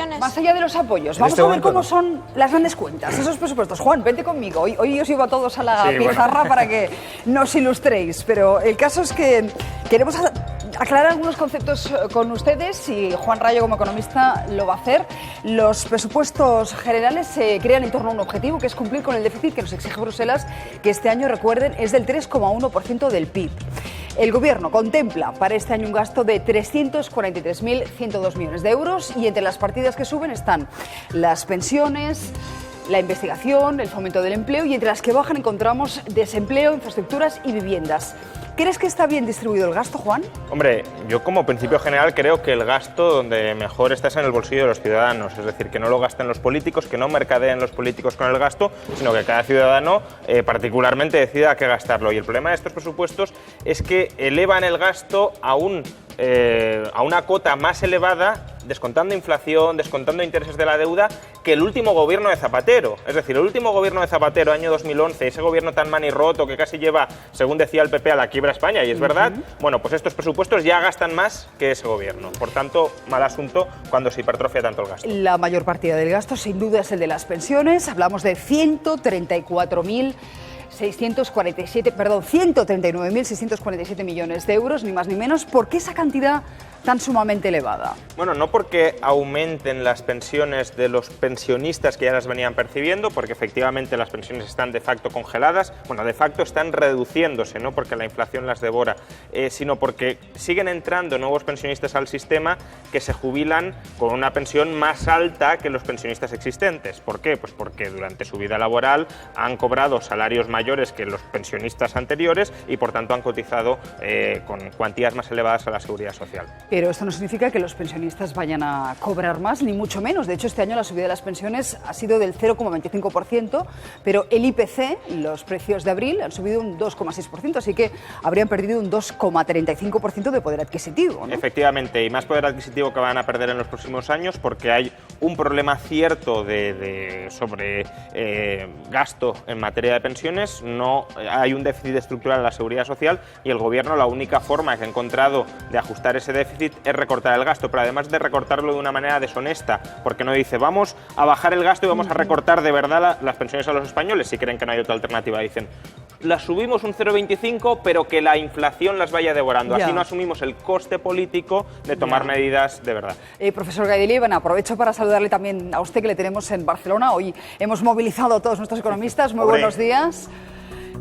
pensiones. Más allá de los apoyos, vamos a ver cómo son las grandes cuentas, esos presupuestos. Juan, vente conmigo. Hoy os llevo a todos a la pizarra para que nos ilustréis. Pero el caso es que queremos aclarar algunos conceptos con ustedes y Juan Rayo, como economista, lo va a hacer. Los presupuestos generales se crean en torno a un objetivo, que es cumplir con el déficit que nos exige Bruselas, que este año, recuerden, es del 3,1% del PIB. El Gobierno contempla para este año un gasto de 343.102 millones de euros y entre las partidas que suben están las pensiones, la investigación, el fomento del empleo y entre las que bajan encontramos desempleo, infraestructuras y viviendas. ¿Crees que está bien distribuido el gasto, Juan? Hombre, yo como principio general creo que el gasto donde mejor está es en el bolsillo de los ciudadanos, es decir, que no lo gasten los políticos, que no mercadeen los políticos con el gasto, sino que cada ciudadano particularmente decida a qué gastarlo. Y el problema de estos presupuestos es que elevan el gasto a una cota más elevada, descontando inflación, descontando intereses de la deuda, que el último gobierno de Zapatero. Es decir, el último gobierno de Zapatero, año 2011, ese gobierno tan manirroto que casi lleva, según decía el PP, a la quiebra a España, y es verdad, bueno, pues estos presupuestos ya gastan más que ese gobierno. Por tanto, mal asunto cuando se hipertrofia tanto el gasto. La mayor partida del gasto, sin duda, es el de las pensiones. Hablamos de 139.647 millones de euros, ni más ni menos. ¿Por qué esa cantidad tan sumamente elevada? Bueno, no porque aumenten las pensiones de los pensionistas que ya las venían percibiendo, porque efectivamente las pensiones están de facto congeladas, bueno, de facto están reduciéndose, no porque la inflación las devora, sino porque siguen entrando nuevos pensionistas al sistema que se jubilan con una pensión más alta que los pensionistas existentes. ¿Por qué? Pues porque durante su vida laboral han cobrado salarios mayores que los pensionistas anteriores y por tanto han cotizado con cuantías más elevadas a la seguridad social. Pero esto no significa que los pensionistas vayan a cobrar más, ni mucho menos. De hecho, este año la subida de las pensiones ha sido del 0,25%, pero el IPC, los precios de abril, han subido un 2,6%, así que habrían perdido un 2,35% de poder adquisitivo, ¿no? Efectivamente, y más poder adquisitivo que van a perder en los próximos años porque hay un problema cierto sobre gasto en materia de pensiones, no hay un déficit estructural en la seguridad social y el Gobierno la única forma que ha encontrado de ajustar ese déficit es recortar el gasto, pero además de recortarlo de una manera deshonesta, porque no dice vamos a bajar el gasto y vamos a recortar de verdad las pensiones a los españoles, si creen que no hay otra alternativa. Dicen, las subimos un 0,25, pero que la inflación las vaya devorando. Así no asumimos el coste político de tomar medidas de verdad. Profesor Gaidí-Lieberman, aprovecho para saludarle también a usted, que le tenemos en Barcelona. Hoy hemos movilizado a todos nuestros economistas. Muy buenos días.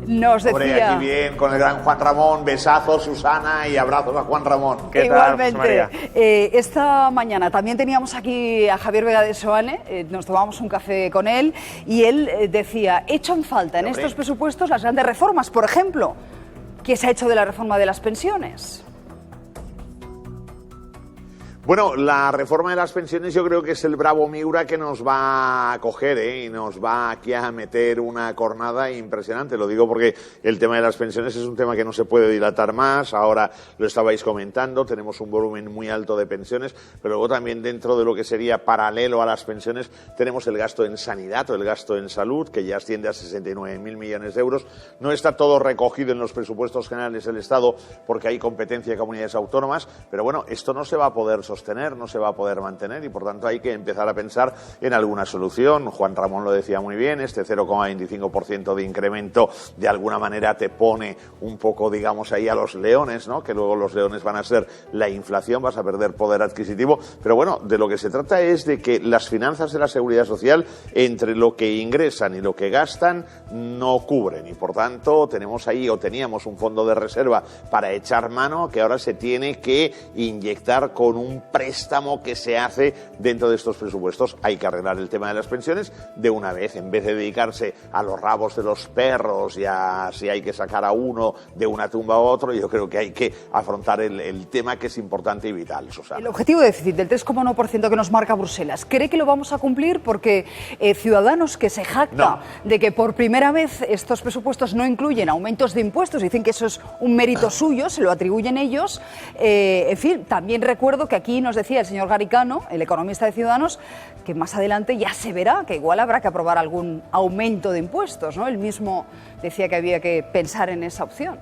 Nos decía... aquí bien, con el gran Juan Ramón, besazos, Susana, y abrazos a Juan Ramón. ¿Qué Igualmente. tal, José María? Esta mañana también teníamos aquí a Javier Vega de Soane, nos tomamos un café con él, y él decía, echan falta en estos presupuestos las grandes reformas, por ejemplo, ¿qué se ha hecho de la reforma de las pensiones? Bueno, la reforma de las pensiones yo creo que es el bravo Miura que nos va a coger y nos va aquí a meter una cornada impresionante. Lo digo porque el tema de las pensiones es un tema que no se puede dilatar más. Ahora lo estabais comentando, tenemos un volumen muy alto de pensiones, pero luego también dentro de lo que sería paralelo a las pensiones tenemos el gasto en sanidad o el gasto en salud, que ya asciende a 69.000 millones de euros. No está todo recogido en los presupuestos generales del Estado porque hay competencia de comunidades autónomas, pero bueno, esto no se va a poder sostener, no se va a poder mantener y por tanto hay que empezar a pensar en alguna solución. Juan Ramón lo decía muy bien, este 0,25% de incremento de alguna manera te pone un poco, digamos, ahí a los leones, ¿no? Que luego los leones van a ser la inflación, vas a perder poder adquisitivo, pero bueno, de lo que se trata es de que las finanzas de la seguridad social, entre lo que ingresan y lo que gastan, no cubren y por tanto tenemos ahí o teníamos un fondo de reserva para echar mano que ahora se tiene que inyectar con un préstamo que se hace dentro de estos presupuestos. Hay que arreglar el tema de las pensiones de una vez, en vez de dedicarse a los rabos de los perros y a si hay que sacar a uno de una tumba a otro. Yo creo que hay que afrontar el tema que es importante y vital, Susana. El objetivo de déficit del 3,1% que nos marca Bruselas, ¿cree que lo vamos a cumplir? Porque Ciudadanos, que se jacta de que por primera vez estos presupuestos no incluyen aumentos de impuestos, dicen que eso es un mérito suyo, se lo atribuyen ellos. En fin, también recuerdo que aquí nos decía el señor Garicano, el economista de Ciudadanos, que más adelante ya se verá, que igual habrá que aprobar algún aumento de impuestos, ¿no? Él mismo decía que había que pensar en esa opción.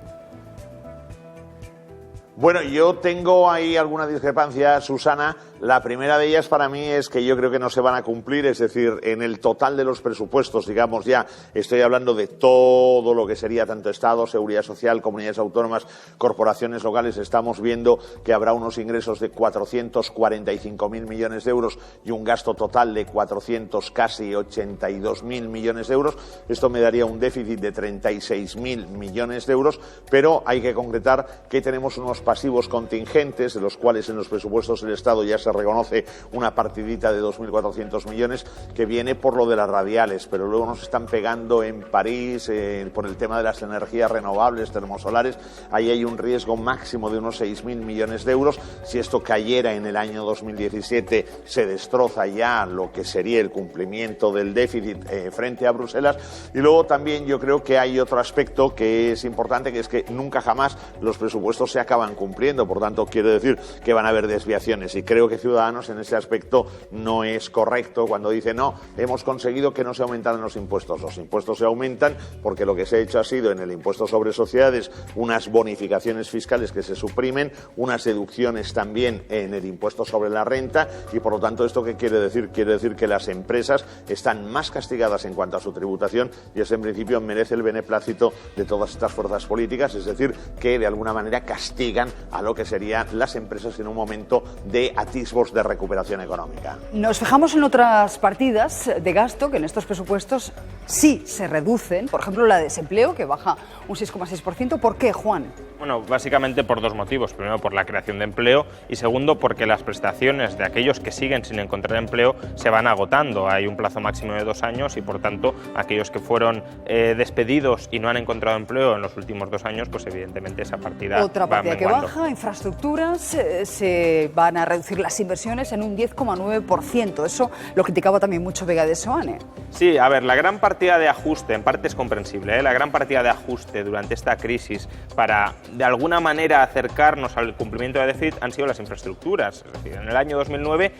Bueno, yo tengo ahí alguna discrepancia, Susana. La primera de ellas para mí es que yo creo que no se van a cumplir, es decir, en el total de los presupuestos, digamos ya, estoy hablando de todo lo que sería tanto Estado, Seguridad Social, comunidades autónomas, corporaciones locales, estamos viendo que habrá unos ingresos de 445.000 millones de euros y un gasto total de 400, casi 82.000 millones de euros. Esto me daría un déficit de 36.000 millones de euros, pero hay que concretar que tenemos unos pasivos contingentes, de los cuales en los presupuestos del Estado ya se reconoce una partidita de 2.400 millones que viene por lo de las radiales, pero luego nos están pegando en París por el tema de las energías renovables, termosolares. Ahí hay un riesgo máximo de unos 6.000 millones de euros. Si esto cayera en el año 2017, se destroza ya lo que sería el cumplimiento del déficit frente a Bruselas. Y luego también yo creo que hay otro aspecto que es importante, que es que nunca jamás los presupuestos se acaban cumpliendo. Por tanto, quiero decir que van a haber desviaciones, y creo que Ciudadanos en ese aspecto no es correcto cuando dice no, hemos conseguido que no se aumentaran los impuestos. Los impuestos se aumentan porque lo que se ha hecho ha sido en el impuesto sobre sociedades unas bonificaciones fiscales que se suprimen, unas deducciones también en el impuesto sobre la renta, y por lo tanto, ¿esto qué quiere decir? Quiere decir que las empresas están más castigadas en cuanto a su tributación, y eso en principio merece el beneplácito de todas estas fuerzas políticas, es decir, que de alguna manera castigan a lo que serían las empresas en un momento de atisbos de recuperación económica. Nos fijamos en otras partidas de gasto que en estos presupuestos sí se reducen, por ejemplo la de desempleo, que baja un 6,6%. ¿Por qué, Juan? Bueno, básicamente por dos motivos. Primero, por la creación de empleo, y segundo, porque las prestaciones de aquellos que siguen sin encontrar empleo se van agotando. Hay un plazo máximo de 2 años y, por tanto, aquellos que fueron despedidos y no han encontrado empleo en los últimos 2 años, pues evidentemente esa partida Otra partida va que baja, infraestructuras, se van a reducir las inversiones en un 10,9%. Eso lo criticaba también mucho Vega de Soane. Sí, a ver, la gran partida de ajuste, en parte es comprensible, la gran partida de ajuste durante esta crisis para, de alguna manera, acercarnos al cumplimiento de déficit han sido las infraestructuras. Es decir, en el año 2009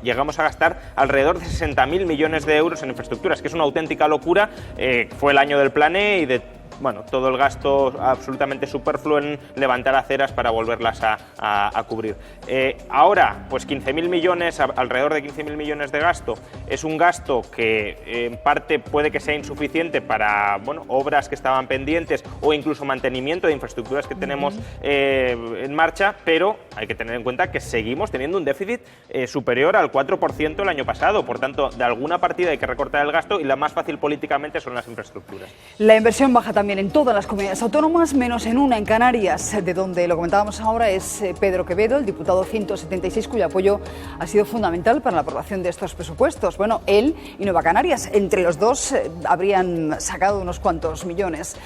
llegamos a gastar alrededor de 60.000 millones de euros en infraestructuras, que es una auténtica locura. Fue el año del Plan E y de todo el gasto absolutamente superfluo en levantar aceras para volverlas a cubrir. Ahora, pues 15.000 millones, alrededor de 15.000 millones de gasto, es un gasto que en parte puede que sea insuficiente para obras que estaban pendientes o incluso mantenimiento de infraestructuras que tenemos en marcha, pero hay que tener en cuenta que seguimos teniendo un déficit superior al 4% el año pasado. Por tanto, de alguna partida hay que recortar el gasto, y la más fácil políticamente son las infraestructuras. La inversión baja también en todas las comunidades autónomas, menos en una, en Canarias, de donde lo comentábamos ahora es Pedro Quevedo, el diputado 176, cuyo apoyo ha sido fundamental para la aprobación de estos presupuestos. Bueno, él y Nueva Canarias, entre los dos, habrían sacado unos cuantos millones.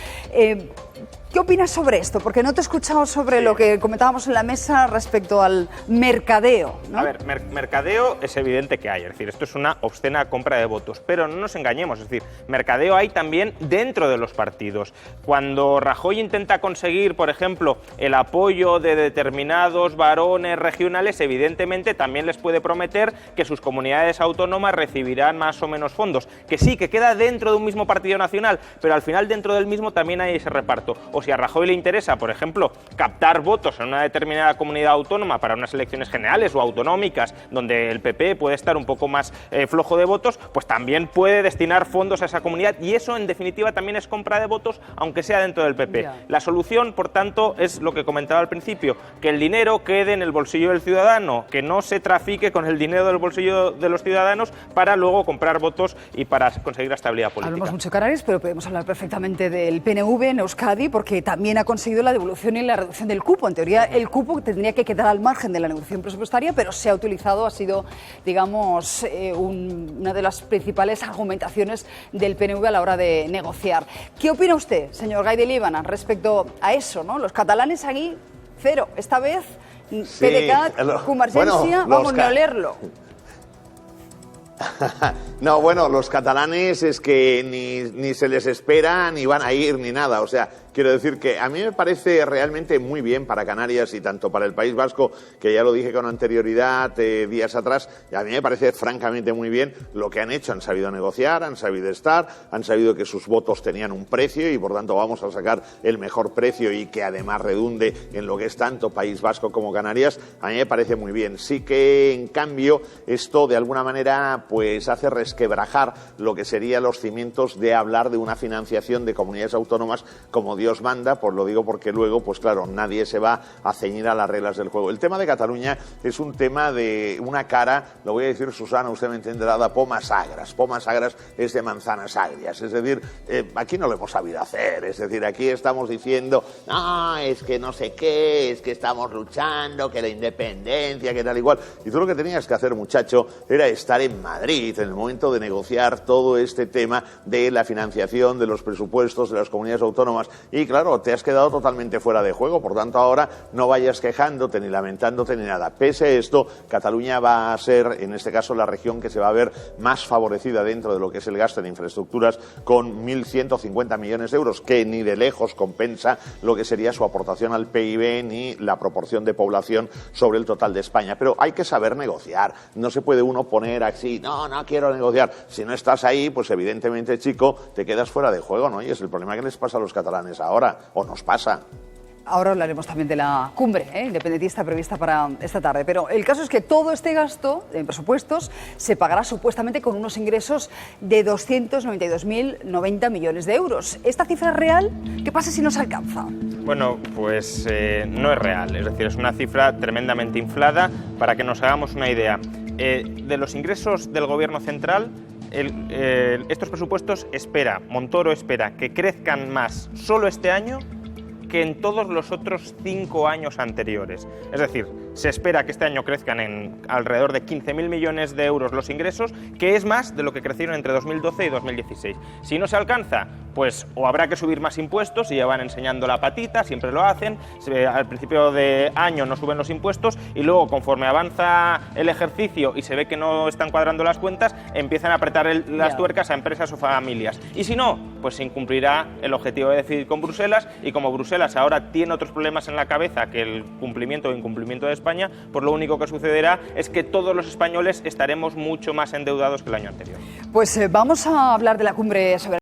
¿Qué opinas sobre esto? Porque no te he escuchado sobre lo que comentábamos en la mesa respecto al mercadeo, ¿no? A ver, mercadeo es evidente que hay, es decir, esto es una obscena compra de votos, pero no nos engañemos, es decir, mercadeo hay también dentro de los partidos. Cuando Rajoy intenta conseguir, por ejemplo, el apoyo de determinados varones regionales, evidentemente también les puede prometer que sus comunidades autónomas recibirán más o menos fondos, que sí, que queda dentro de un mismo partido nacional, pero al final dentro del mismo también hay ese reparto. O si a Rajoy le interesa, por ejemplo, captar votos en una determinada comunidad autónoma para unas elecciones generales o autonómicas, donde el PP puede estar un poco más flojo de votos, pues también puede destinar fondos a esa comunidad, y eso en definitiva también es compra de votos, aunque sea dentro del PP. Ya. La solución, por tanto, es lo que comentaba al principio, que el dinero quede en el bolsillo del ciudadano, que no se trafique con el dinero del bolsillo de los ciudadanos para luego comprar votos y para conseguir la estabilidad política. Hablamos mucho de Canarias, pero podemos hablar perfectamente del PNV en Euskadi, porque también ha conseguido la devolución y la reducción del cupo. En teoría, el cupo tendría que quedar al margen de la negociación presupuestaria, pero se ha utilizado, ha sido, digamos, una de las principales argumentaciones del PNV a la hora de negociar. ¿Qué opina usted, señor Gai de Líbana, respecto a eso, ¿no? Los catalanes aquí, cero. Esta vez, sí, PDeCAT, Convergència, vamos a leerlo. No, bueno, los catalanes es que ni se les espera, ni van a ir, ni nada. O sea, Quiero decir que a mí me parece realmente muy bien para Canarias y tanto para el País Vasco, que ya lo dije con anterioridad días atrás, y a mí me parece francamente muy bien lo que han hecho. Han sabido negociar, han sabido estar, han sabido que sus votos tenían un precio y por tanto vamos a sacar el mejor precio y que además redunde en lo que es tanto País Vasco como Canarias. A mí me parece muy bien. Sí que en cambio esto de alguna manera pues hace resquebrajar lo que serían los cimientos de hablar de una financiación de comunidades autónomas como Dios manda. Pues lo digo porque luego, pues claro, nadie se va a ceñir a las reglas del juego. El tema de Cataluña es un tema de una cara, lo voy a decir Susana, usted me entenderá, de pomas agras. Pomas agras es de manzanas agrias. Es decir, aquí no lo hemos sabido hacer. Es decir, aquí estamos diciendo, no, es que no sé qué, es que estamos luchando, que la independencia, que tal igual. Y tú lo que tenías que hacer, muchacho, era estar en Madrid en el momento de negociar todo este tema de la financiación, de los presupuestos de las comunidades autónomas. Y claro, te has quedado totalmente fuera de juego. Por tanto, ahora no vayas quejándote ni lamentándote ni nada. Pese a esto, Cataluña va a ser, en este caso, la región que se va a ver más favorecida dentro de lo que es el gasto en infraestructuras, con 1.150 millones de euros, que ni de lejos compensa lo que sería su aportación al PIB ni la proporción de población sobre el total de España. Pero hay que saber negociar. No se puede uno poner así, no quiero negociar. Si no estás ahí, pues evidentemente, chico, te quedas fuera de juego, ¿no? Y es el problema que les pasa a los catalanes ahora, o nos pasa. Ahora hablaremos también de la cumbre independentista prevista para esta tarde. Pero el caso es que todo este gasto en presupuestos se pagará supuestamente con unos ingresos de 292.090 millones de euros. ¿Esta cifra es real? ¿Qué pasa si no se alcanza? Bueno, pues no es real. Es decir, es una cifra tremendamente inflada. Para que nos hagamos una idea, de los ingresos del Gobierno central, estos presupuestos Montoro espera que crezcan más solo este año que en todos los otros 5 años anteriores. Es decir, se espera que este año crezcan en alrededor de 15.000 millones de euros los ingresos, que es más de lo que crecieron entre 2012 y 2016. Si no se alcanza, pues o habrá que subir más impuestos, y ya van enseñando la patita, siempre lo hacen. Al principio de año no suben los impuestos y luego, conforme avanza el ejercicio y se ve que no están cuadrando las cuentas, empiezan a apretar las tuercas a empresas o familias. Y si no, pues se incumplirá el objetivo de déficit con Bruselas, y como Bruselas ahora tiene otros problemas en la cabeza que el cumplimiento o incumplimiento de España, pues lo único que sucederá es que todos los españoles estaremos mucho más endeudados que el año anterior. Pues vamos a hablar de la cumbre sobre